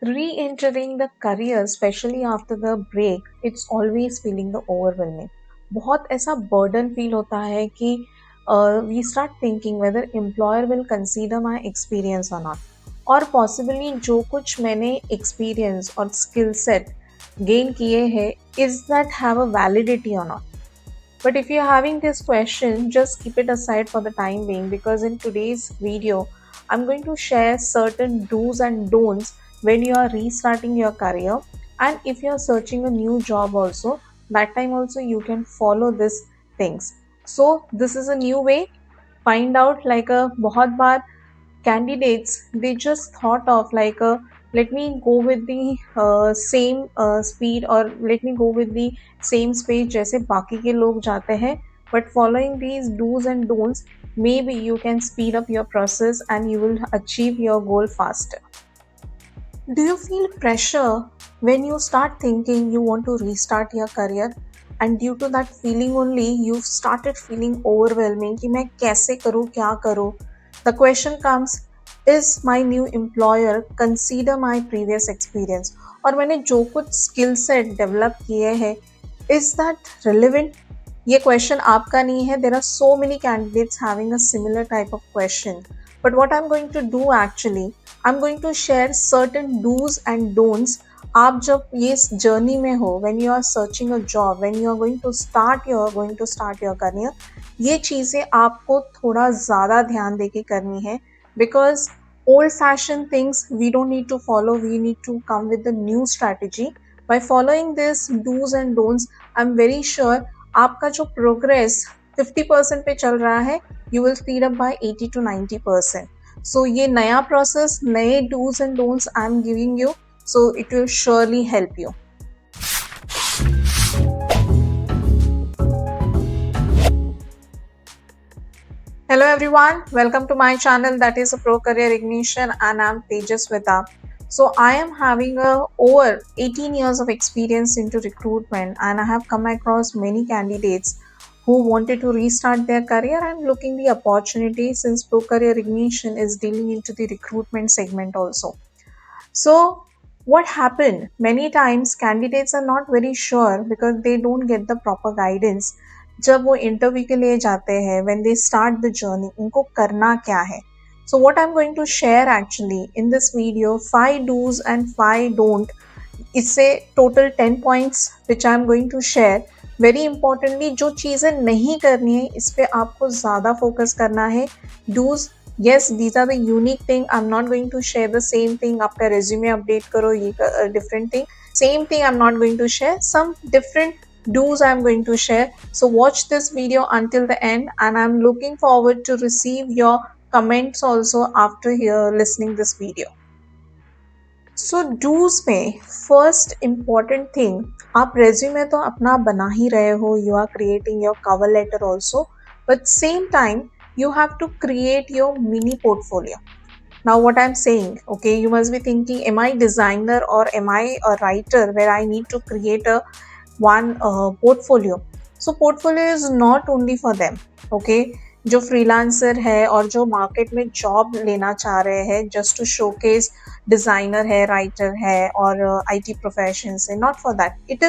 Re-entering the career, especially after the break, it's always feeling the overwhelming. बहुत ऐसा burden feel होता है कि we start thinking whether employer will consider my experience or not. और possibly जो कुछ मैंने experience और skill set gain किए हैं, is that have a validity or not? But if you're having this question, just keep it aside for the time being because in today's video, I'm going to share certain do's and don'ts when you are restarting your career. And if you're searching a new job also, that time also you can follow these things. So this is a new way. Find out like a बहुत बार candidates they just thought of like a let me go with the same speed or let me go with the same speed जैसे बाकी के लोग जाते हैं but following these do's and don'ts maybe you can speed up your process and you will achieve your goal faster. Do you feel pressure when you start thinking you want to restart your career and due to that feeling only you've started feeling overwhelming कि मैं कैसे करूँ क्या करूँ. The question comes, is my new employer consider my previous experience और मैंने जो कुछ skill set develop किए हैं is that relevant? ये question आपका नहीं है. There are so many candidates having a similar type of question. But what I'm going to do actually, I'm going to share certain do's and don'ts. आप जब ये journey में हो, when you are searching a job, when you are going to start your career, ये चीज़ें आपको थोड़ा ज़्यादा ध्यान देके करनी है because old fashioned things we don't need to follow, we need to come with the new strategy. By following this do's and don'ts, I'm very sure आपका जो progress 50% पे चल रहा है, you will speed up by 80 to 90%. So ये नया process, नए do's and don'ts I'm giving you, so it will surely help you. Hello everyone, welcome to my channel that is a Pro Career Ignition and I'm Tejaswita. So I am having over 18 years of experience into recruitment and I have come across many candidates who wanted to restart their career and looking the opportunity since Pro Career Ignition is dealing into the recruitment segment also. So what happened? Many times candidates are not very sure because they don't get the proper guidance. जब वो interview के लिए जाते हैं when they start the journey उनको करना क्या है. So what I'm going to share actually in this video 5 do's and 5 don't. इससे total 10 points which I'm going to share. Very importantly जो चीज़ें नहीं करनी है इस पे आपको ज़्यादा फोकस करना है. Do's, yes, these are the unique thing. I'm not going to share the same thing. आपका resume update करो ये different thing. Same thing I'm not going to share. Some different do's I'm going to share. So watch this video until the end and I'm looking forward to receive your comments also after here listening this video. So do's में first important thing आप resume तो अपना बना ही रहे हो, you are creating your cover letter also, but same time you have to create your mini portfolio. Now what I'm saying, okay, you must be thinking, am I designer or am I a writer where I need to create a one portfolio? So portfolio is not only for them, okay, जो freelancer है और जो market में job लेना चाह रहे हैं just to showcase designer है, writer है और IT professions है, not for that. It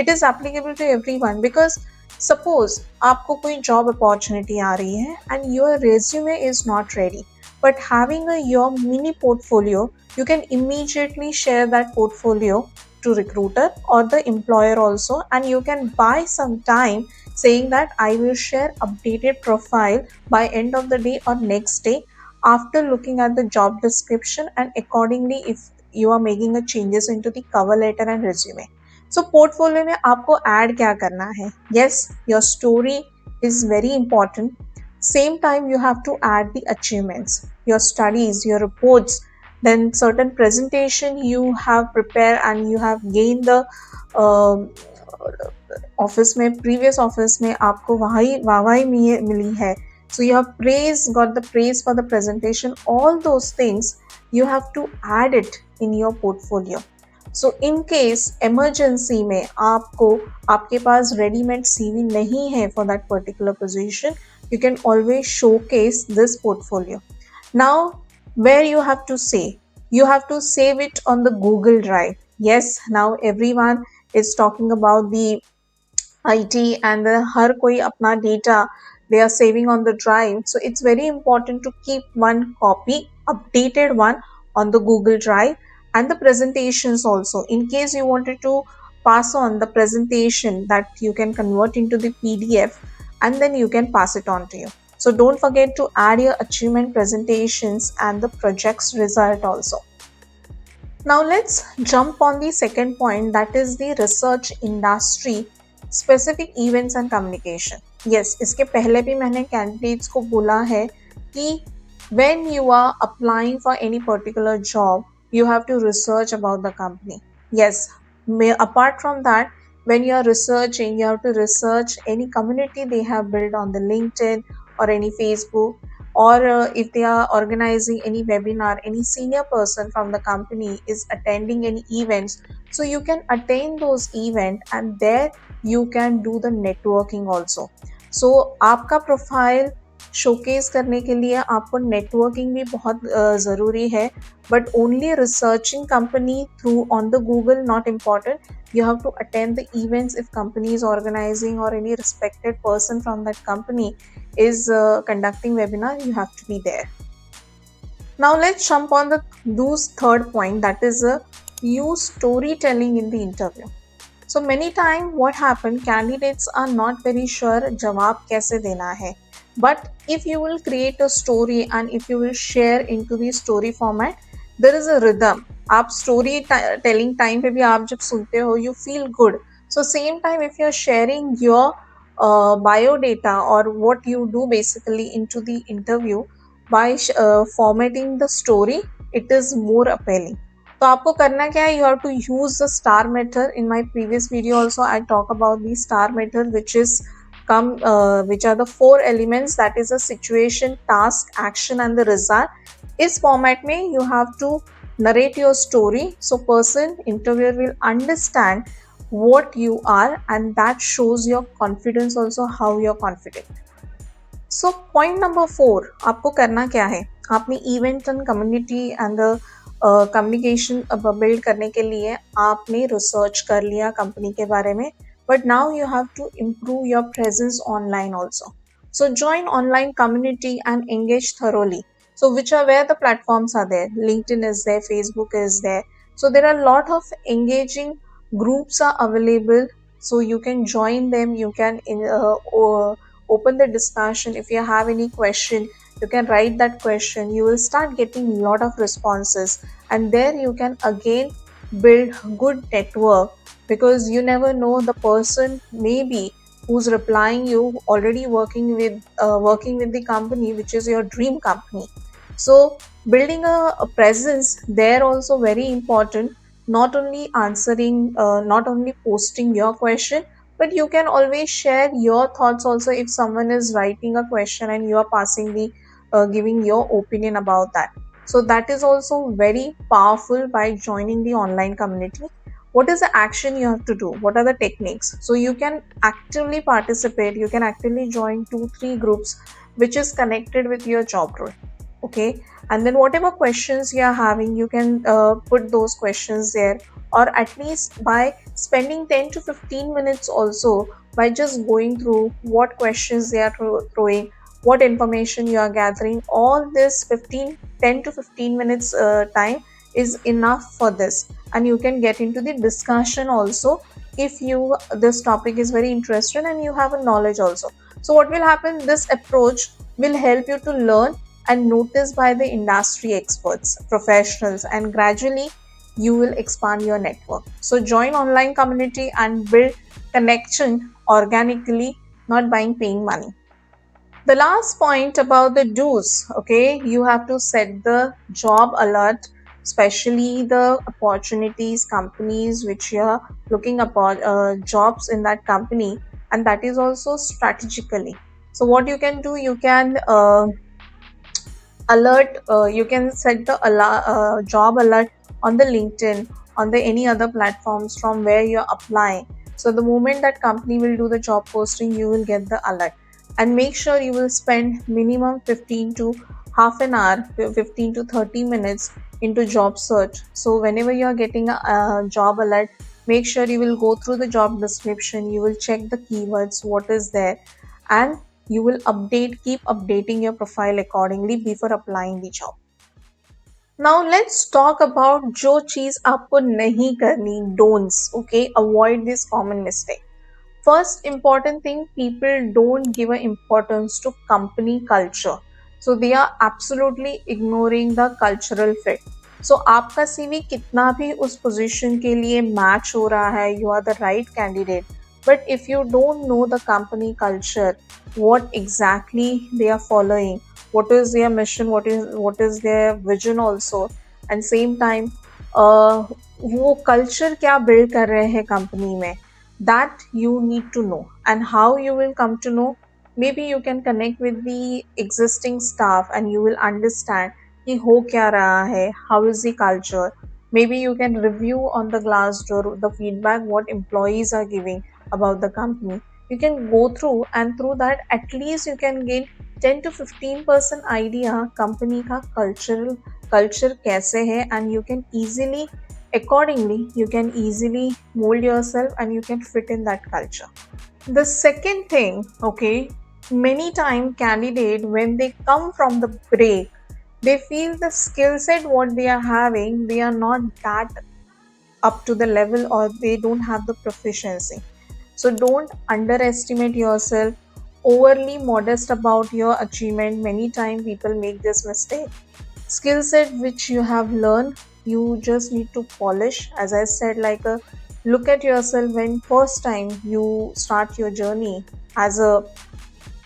is applicable to everyone because suppose आपको कोई job opportunity आ रही है and your resume is not ready, but having your mini portfolio, you can immediately share that portfolio to recruiter or the employer also, and you can buy some time saying that I will share updated profile by end of the day or next day after looking at the job description and accordingly if you are making a changes into the cover letter and resume. So portfolio में आपको add क्या करना है? Yes, your story is very important. Same time you have to add the achievements, your studies, your reports, then certain presentation you have prepared and you have gained the office में previous office में आपको वाहवाही मिली है. So you have got the praise for the presentation. All those things you have to add it in your portfolio. So in case emergency में आपके पास ready-made CV नहीं है for that particular position, you can always showcase this portfolio. Now where you have to say you have to save it on the Google Drive. Yes, now everyone is talking about the IT and the हर कोई अपना data they are saving on the drive. So it's very important to keep one copy, updated one on the Google Drive, and the presentations also. In case you wanted to pass on the presentation, that you can convert into the PDF and then you can pass it on to you. So don't forget to add your achievement presentations and the project's result also. Now let's jump on the second point, that is the research industry specific events and communication. Yes, इसके पहले भी मैंने candidates को बोला है कि when you are applying for any particular job, you have to research about the company. Yes, apart from that, when you are researching, you have to research any community they have built on the LinkedIn or any Facebook, or if they are organizing any webinar, any senior person from the company is attending any events, so you can attend those events and there you can do the networking also. So आपका profile showcase करने के लिए आपको networking भी बहुत ज़रूरी है, but only researching company through on the Google not important. You have to attend the events if company is organizing or any respected person from that company is conducting webinar, you have to be there. Now let's jump on the do's third point, that is use storytelling in the interview. So many time what happen, candidates are not very sure jawab kaise dena hai, but if you will create a story and if you will share into the story format, there is a rhythm. आप story telling time पे भी आप जब सुनते हो, you feel good. So same time if you are sharing your bio data or what you do basically into the interview by formatting the story, it is more appealing. तो आपको करना क्या है, you have to use the star method. In my previous video also I talk about the star method, which are the 4 elements, that is a situation, task, action and the result. इस format में you have to narrate your story, so person interviewer will understand what you are, and that shows your confidence also, how you're confident. So point number 4, आपको करना क्या है, आपने event and community and the communication build करने के लिए आपने research कर लिया company के बारे में, but now you have to improve your presence online also. So join online community and engage thoroughly. So which are where the platforms are there, LinkedIn is there, Facebook is there. So there are a lot of engaging groups are available, so you can join them, you can open the discussion. If you have any question, you can write that question, you will start getting a lot of responses, and there you can again build good network, because you never know, the person maybe who's replying you already working with the company which is your dream company. So building a presence there also very important, not only answering not only posting your question, but you can always share your thoughts also. If someone is writing a question and you are passing the giving your opinion about that, so that is also very powerful by joining the online community. What is the action you have to do, what are the techniques? So you can actively participate, you can actively join 2-3 groups which is connected with your job role. Okay, and then whatever questions you are having, you can put those questions there, or at least by spending 10 to 15 minutes also by just going through what questions they are throwing, what information you are gathering. All this 10 to 15 minutes time is enough for this, and you can get into the discussion also if you this topic is very interesting and you have a knowledge also. So what will happen, this approach will help you to learn and noticed by the industry experts, professionals, and gradually you will expand your network. So join online community and build connection organically, not by paying money. The last point about the do's, okay, you have to set the job alert, especially the opportunities, companies which you are looking upon, jobs in that company, and that is also strategically. So what you can do, you can alert, you can set the job alert on the LinkedIn, on the any other platforms from where you're applying. So the moment that company will do the job posting, you will get the alert. And make sure you will spend minimum 15 to half an hour, 15 to 30 minutes into job search. So whenever you are getting a job alert, make sure you will go through the job description, you will check the keywords, what is there, and you will keep updating your profile accordingly before applying the job. Now let's talk about जो चीज आपको नहीं करनी, don'ts. Okay, avoid this common mistake. First important thing, people don't give a importance to company culture. So they are absolutely ignoring the cultural fit. So आपका CV कितना भी उस position के लिए match हो रहा है, you are the right candidate. But if you don't know the company culture, what exactly they are following, what is their mission, what is their vision also, and same time वो culture क्या build कर रहे हैं company में, that you need to know. And how you will come to know, maybe you can connect with the existing staff and you will understand कि हो क्या रहा है, how is the culture. Maybe you can review on the Glassdoor the feedback what employees are giving about the company. You can go through, and through that at least you can gain 10 to 15% idea company का culture कैसे है, and you can easily accordingly you can easily mold yourself and you can fit in that culture. The second thing, okay, many time candidate when they come from the break, they feel the skill set what they are having, they are not that up to the level, or they don't have the proficiency. So don't underestimate yourself, overly modest about your achievement. Many time people make this mistake. Skill set which you have learned, you just need to polish. As I said, like a look at yourself when first time you start your journey as a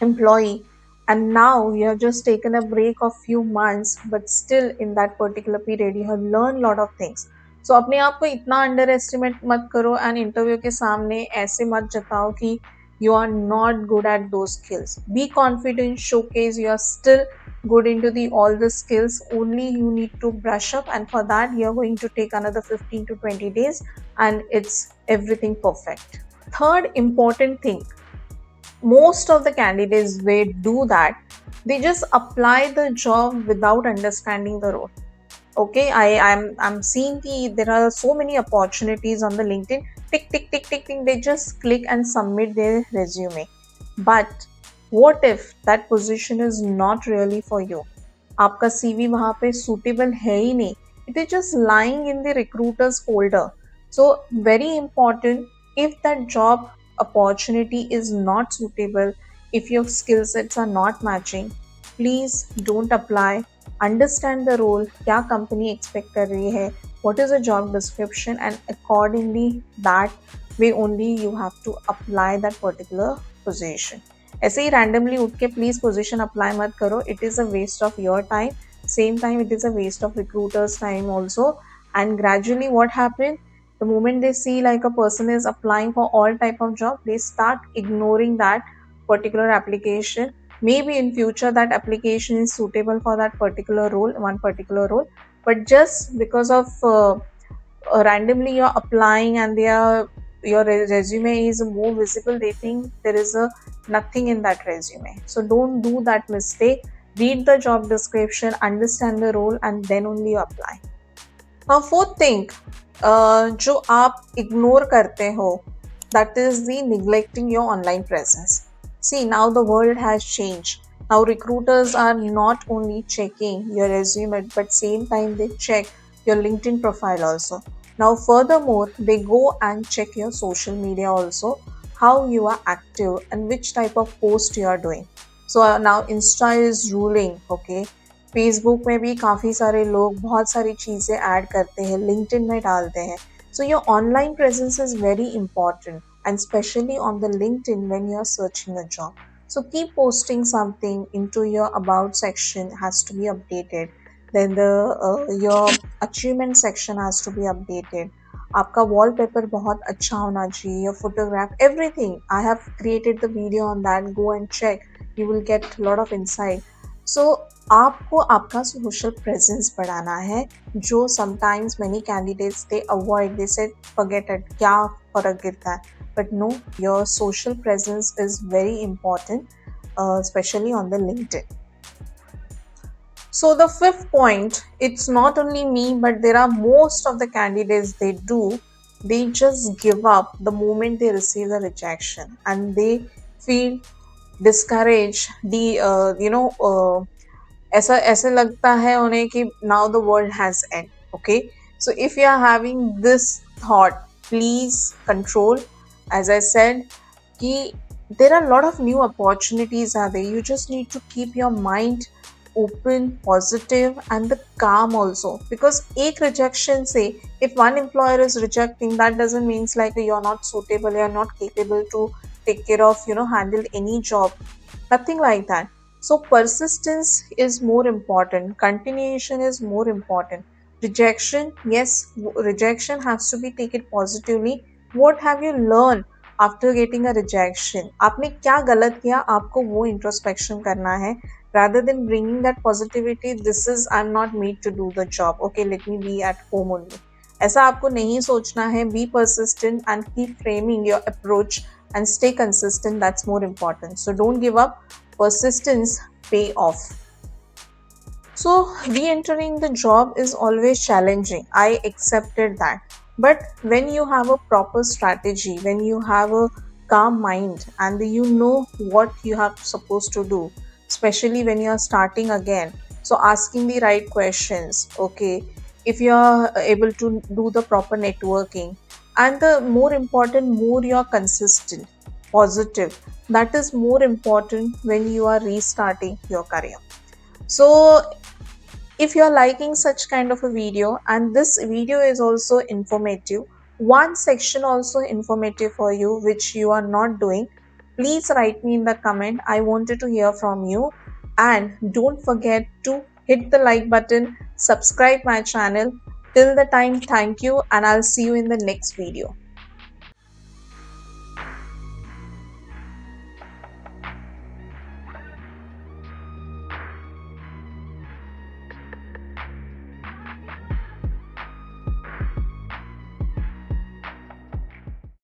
employee, and now you have just taken a break of few months, but still in that particular period you have learned lot of things. So अपने आप को इतना under estimate मत करो, and interview के सामने ऐसे मत जताओ कि you are not good at those skills. Be confident, showcase you are still good into the all the skills, only you need to brush up, and for that you are going to take another 15 to 20 days and it's everything perfect. Third important thing, most of the candidates they do that, they just apply the job without understanding the role. Okay, I'm seeing there are so many opportunities on the LinkedIn, tick tick tick tick tick, they just click and submit their resume. But what if that position is not really for you, आपका CV वहाँ पे suitable है ही नहीं, it is just lying in the recruiter's folder. So very important, if that job opportunity is not suitable, if your skill sets are not matching, please don't apply. Understand the role, क्या company expect कर रही है, what is the job description, and accordingly that way only you have to apply that particular position. ऐसे ही randomly उठ के please position apply मत करो, it is a waste of your time, same time it is a waste of recruiters time also. And gradually what happen, the moment they see like a person is applying for all type of job, they start ignoring that particular application. Maybe in future that application is suitable for that particular role, one particular role, but just because of randomly you're applying and your resume is more visible, they think there is a nothing in that resume. So don't do that mistake. Read the job description, understand the role, and then only you apply. Now fourth thing, जो आप ignore करते हो, that is the neglecting your online presence. See, now the world has changed. Now recruiters are not only checking your resume, but same time they check your LinkedIn profile also. Now furthermore, they go and check your social media also, how you are active and which type of post you are doing. So now Insta is ruling, okay. Facebook में भी काफ़ी सारे लोग बहुत सारी चीज़ें add करते हैं, लिंक्डइन में डालते हैं. So your online presence is very important, and especially on the LinkedIn when you are searching a job. So keep posting something into your about section, has to be updated. Then the your achievement section has to be updated. आपका wallpaper बहुत अच्छा होना चाहिए, your photograph, everything. I have created the video on that. Go and check. You will get a lot of insight. सो आपको आपका social presence बढ़ाना है, जो sometimes many candidates they avoid, they said forget it, क्या फर्क गिरता है. But no, your social presence is very important, specially on the LinkedIn. So the fifth point, it's not only me, but there are most of the candidates, they do, they just give up the moment they receive the rejection, and they feel discouraged, ऐसा ऐसे लगता है उन्हें कि now the world has end. Okay, so if you are having this thought, please control. As I said, कि there are a lot of new opportunities are there. You just need to keep your mind open, positive, and the calm also, because एक rejection से, if one employer is rejecting, that doesn't means like you're not suitable, you're not capable to take care of, handle any job, nothing like that. So persistence is more important, continuation is more important. Rejection, yes, rejection has to be taken positively. What have you learned after getting a rejection? आपने क्या गलत किया, आपको वो introspection करना है, rather than bringing that positivity, this is I'm not made to do the job, okay, let me be at home only. ऐसा आपको नहीं सोचना है. Be persistent and keep framing your approach and stay consistent. That's more important. So don't give up. Persistence pay off. So re-entering the job is always challenging. I accepted that. But when you have a proper strategy, when you have a calm mind, and you know what you have supposed to do, especially when you are starting again. So asking the right questions, okay, if you are able to do the proper networking, and the more important, more you are consistent, positive. That is more important when you are restarting your career. So if you're liking such kind of a video, and this video is also informative, one section also informative for you which you are not doing, please write me in the comment. I wanted to hear from you. And don't forget to hit the like button, subscribe my channel. Till the time, thank you, and I'll see you in the next video.